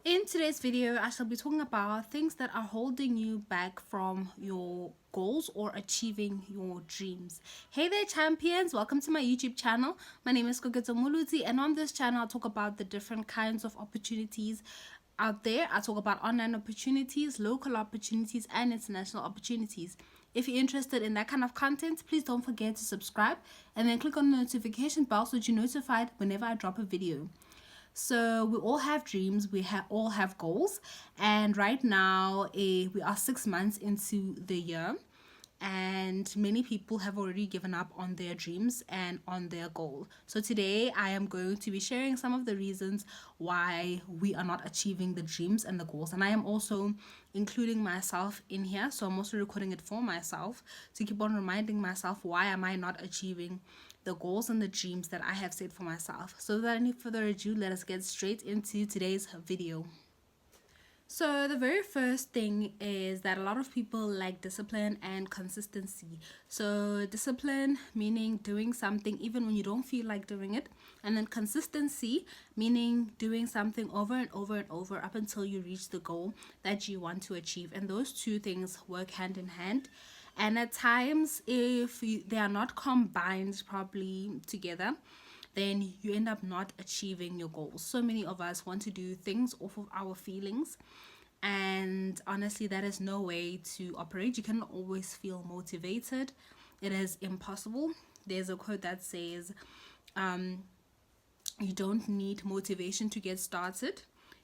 In today's video, I shall be talking about things that are holding you back from your goals or achieving your dreams. Hey there, champions! Welcome to my YouTube channel. My name is Koketo Muluti, and on this channel, I'll talk about the different kinds of opportunities out there. I talk about online opportunities, local opportunities, and international opportunities. If you're interested in that kind of content, please don't forget to subscribe and then click on the notification bell so that you're notified whenever I drop a video. So we all have dreams, all have goals, and right now we are 6 months into the year, and many people have already given up on their dreams and on their goal. So today I am going to be sharing some of the reasons why we are not achieving the dreams and the goals, and I am also including myself in here. So I'm also recording it for myself to keep on reminding myself, why am I not achieving the goals and the dreams that I have set for myself? So without any further ado, let us get straight into today's video. So the very first thing is that a lot of people lack discipline and consistency. So discipline meaning doing something even when you don't feel like doing it, and then consistency meaning doing something over and over and over up until you reach the goal that you want to achieve. And those two things work hand in hand. And at times, if they are not combined properly together, then you end up not achieving your goals. So many of us want to do things off of our feelings, and honestly, that is no way to operate. You cannot always feel motivated. It is impossible. There's a quote that says, you don't need motivation to get started.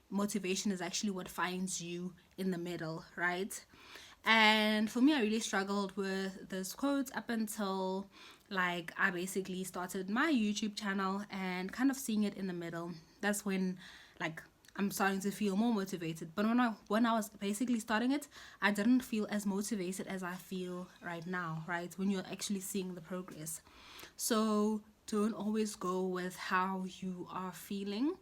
Motivation is actually what finds you in the middle, right? And for me, I really struggled with this quote up until I basically started my YouTube channel and kind of seeing it in the middle. That's when I'm starting to feel more motivated. But when I was basically starting it, I didn't feel as motivated as I feel right now, right? When you're actually seeing the progress. So don't always go with how you are feeling,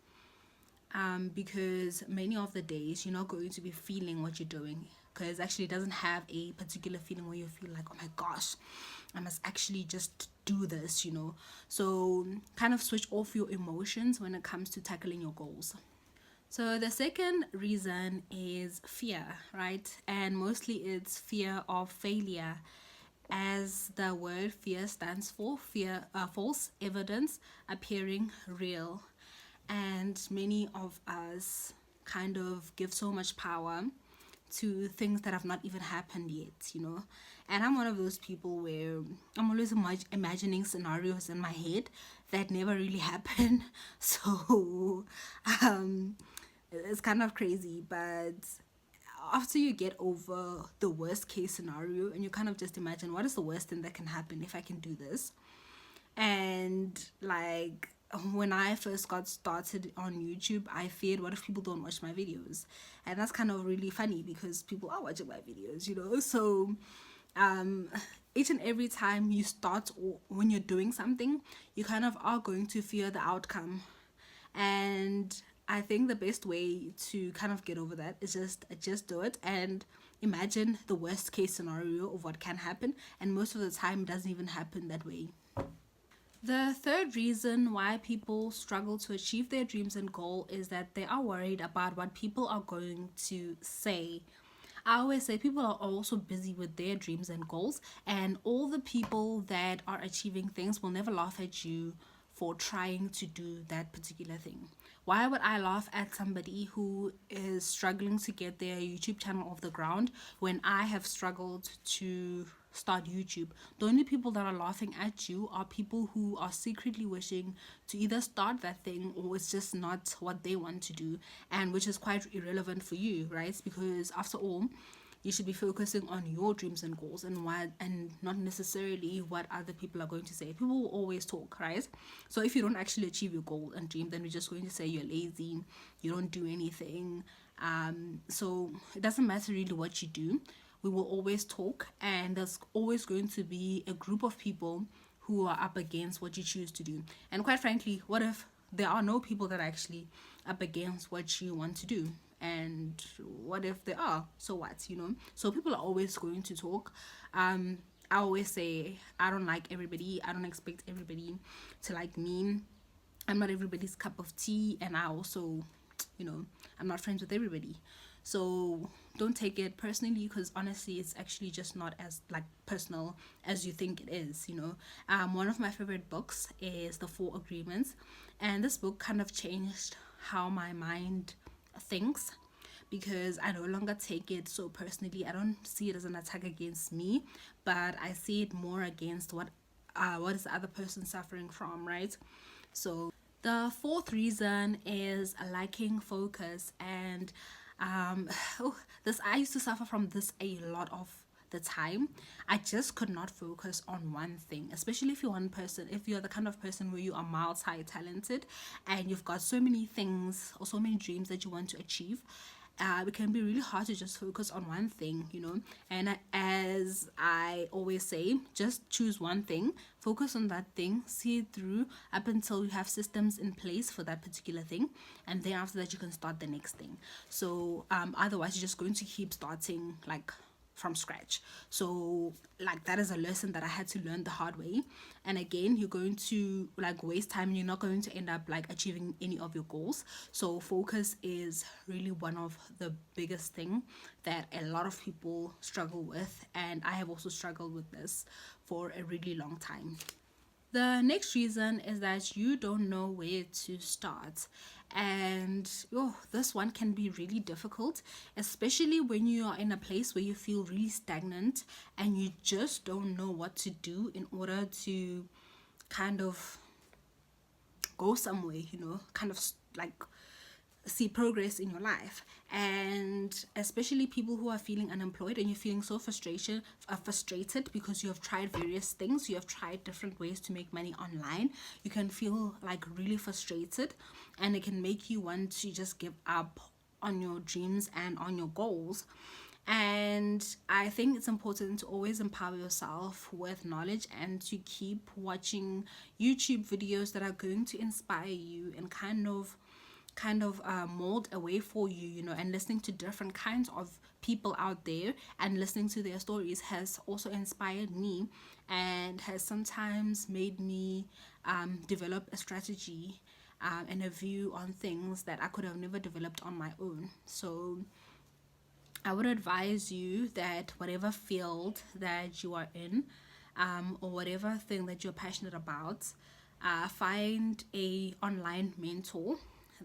because many of the days you're not going to be feeling what you're doing, because actually it doesn't have a particular feeling where you feel like, oh my gosh, I must actually just do this. So kind of switch off your emotions when it comes to tackling your goals. So the second reason is fear, right? And mostly it's fear of failure, as the word fear stands for false evidence appearing real. And many of us kind of give so much power to things that have not even happened yet. And I'm one of those people where I'm always imagining scenarios in my head that never really happen. So it's kind of crazy, but after you get over the worst case scenario and you kind of just imagine, what is the worst thing that can happen if I can do this? And when I first got started on YouTube, I feared, what if people don't watch my videos? And that's kind of really funny because people are watching my videos, So each and every time you start, or when you're doing something, you kind of are going to fear the outcome. And I think the best way to kind of get over that is just do it and imagine the worst case scenario of what can happen. And most of the time, it doesn't even happen that way. The third reason why people struggle to achieve their dreams and goal is that they are worried about what people are going to say. I always say people are also busy with their dreams and goals, and all the people that are achieving things will never laugh at you for trying to do that particular thing. Why would I laugh at somebody who is struggling to get their YouTube channel off the ground when I have struggled to start YouTube? The only people that are laughing at you are people who are secretly wishing to either start that thing, or it's just not what they want to do, and which is quite irrelevant for you, right? Because after all, you should be focusing on your dreams and goals and not necessarily what other people are going to say. People will always talk, right? So if you don't actually achieve your goal and dream, then we're just going to say you're lazy, you don't do anything. So it doesn't matter really what you do. We will always talk, and there's always going to be a group of people who are up against what you choose to do. And quite frankly, what if there are no people that are actually up against what you want to do? And what if there are? So what? So people are always going to talk. I always say, I don't like everybody. I don't expect everybody to like me. I'm not everybody's cup of tea, and I also I'm not friends with everybody. So don't take it personally, because honestly it's actually just not as like personal as you think it is. One of my favorite books is The Four Agreements, and this book kind of changed how my mind thinks, because I no longer take it so personally. I don't see it as an attack against me, but I see it more against what is the other person suffering from, right? So the fourth reason is lacking focus. And oh, this I used to suffer from this a lot of the time. I just could not focus on one thing, especially if you're the kind of person where you are multi-talented and you've got so many things or so many dreams that you want to achieve. It can be really hard to just focus on one thing, and as I always say, just choose one thing, focus on that thing, see it through up until you have systems in place for that particular thing, and then after that you can start the next thing. So otherwise you're just going to keep starting like from scratch. So like that is a lesson that I had to learn the hard way. And again, you're going to like waste time and you're not going to end up like achieving any of your goals. So focus is really one of the biggest thing that a lot of people struggle with, and I have also struggled with this for a really long time. The next reason is that you don't know where to start. And this one can be really difficult, especially when you are in a place where you feel really stagnant and you just don't know what to do in order to kind of go somewhere, kind of like see progress in your life. And especially people who are feeling unemployed and you're feeling so frustrated because you have tried various things, you have tried different ways to make money online. You can feel like really frustrated, and it can make you want to just give up on your dreams and on your goals. And I think it's important to always empower yourself with knowledge and to keep watching YouTube videos that are going to inspire you and kind of mold a way for you, and listening to different kinds of people out there and listening to their stories has also inspired me and has sometimes made me develop a strategy and a view on things that I could have never developed on my own. So I would advise you that whatever field that you are in, or whatever thing that you're passionate about, find a online mentor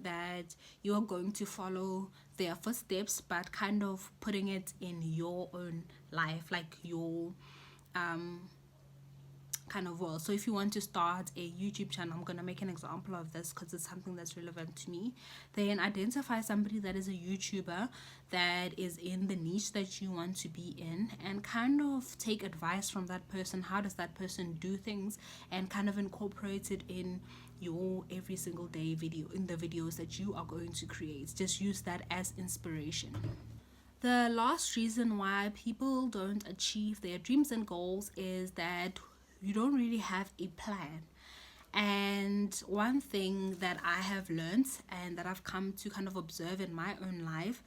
that you're going to follow their footsteps, but kind of putting it in your own life, like your kind of world. So if you want to start a YouTube channel, I'm going to make an example of this because it's something that's relevant to me, then identify somebody that is a YouTuber that is in the niche that you want to be in, and kind of take advice from that person. How does that person do things, and kind of incorporate it in your every single day in the videos that you are going to create. Just use that as inspiration. The last reason why people don't achieve their dreams and goals is that you don't really have a plan. And one thing that I have learned and that I've come to kind of observe in my own life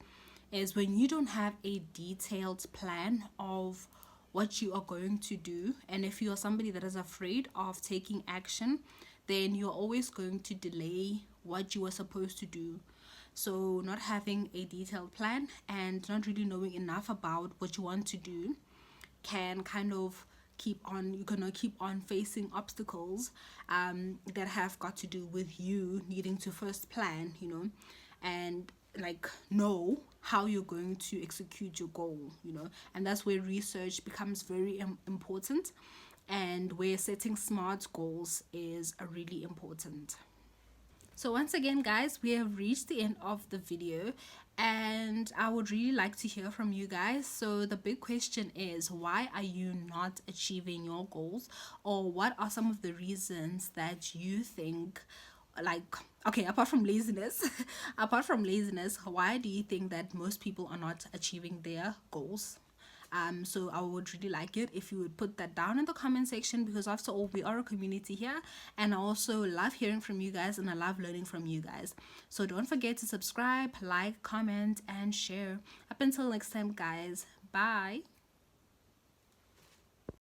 is when you don't have a detailed plan of what you are going to do, and if you are somebody that is afraid of taking action, then you're always going to delay what you are supposed to do. So not having a detailed plan and not really knowing enough about what you want to do can kind of you're gonna keep on facing obstacles that have got to do with you needing to first plan, and like know how you're going to execute your goal, and that's where research becomes very important, and where setting smart goals is really important. So once again, guys, we have reached the end of the video, and I would really like to hear from you guys. So the big question is, why are you not achieving your goals, or what are some of the reasons that you think, like, okay, apart from laziness why do you think that most people are not achieving their goals? So I would really like it if you would put that down in the comment section, because after all, we are a community here, and I also love hearing from you guys and I love learning from you guys. So don't forget to subscribe, like, comment, and share. Up until next time, guys, bye.